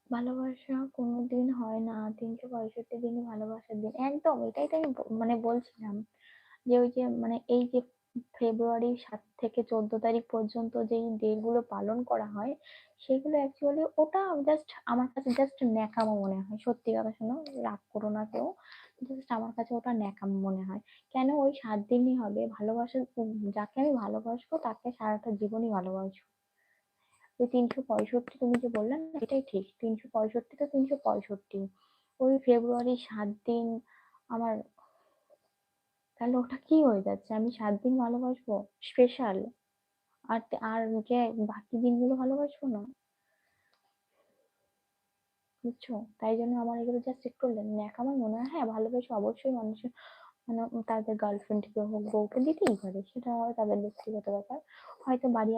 ভালোবাসা কোনোদিন হয় না। ৩৬৫ দিনই ভালোবাসার দিন। একদম এটাই তো আমি মানে বলছিলাম। যে ওই যে মানে এই যে ফেব্রুয়ারির ৭ থেকে ১৪ তারিখ পর্যন্ত যেই ডে গুলো পালন করা হয়, সেগুলো অ্যাকচুয়ালি ওটা জাস্ট আমার কাছে জাস্ট ন্যাকামো মনে হয়। সত্যি কথা শোনো, রাগ করো না কেউ। জাস্ট আমার কাছে ওটা ন্যাকামো মনে হয়। কেন ওই ৭ দিনই হবে? ভালোবাসার যাকে আমি ভালোবাসবো তাকে সারাটা জীবনই ভালোবাসবো। ওই ৩৬৫ তুমি যে বললে না এটাই ঠিক। ৩৬৫ তো ৩৬৫। ওই ফেব্রুয়ারির ৭ দিন আমার তাহলে ওটা কি হয়ে যাচ্ছে? আমি ৭ দিন ভালোবাসবো স্পেশাল। আর আর যে বাকি দিনগুলো ভালোবাসবো না? বুঝছো? তাই জন্য আমার এগুলো জাস্ট একটু ন্যাকামো মনে হয়। হ্যাঁ, ভালোবাসা অবশ্যই মানুষের মানে তাদের গার্লফ্রেন্ডকে হোক, বউকে দিতেই পারে। সেটা তাদের ব্যক্তিগত ব্যাপার। হয়তো বাড়ি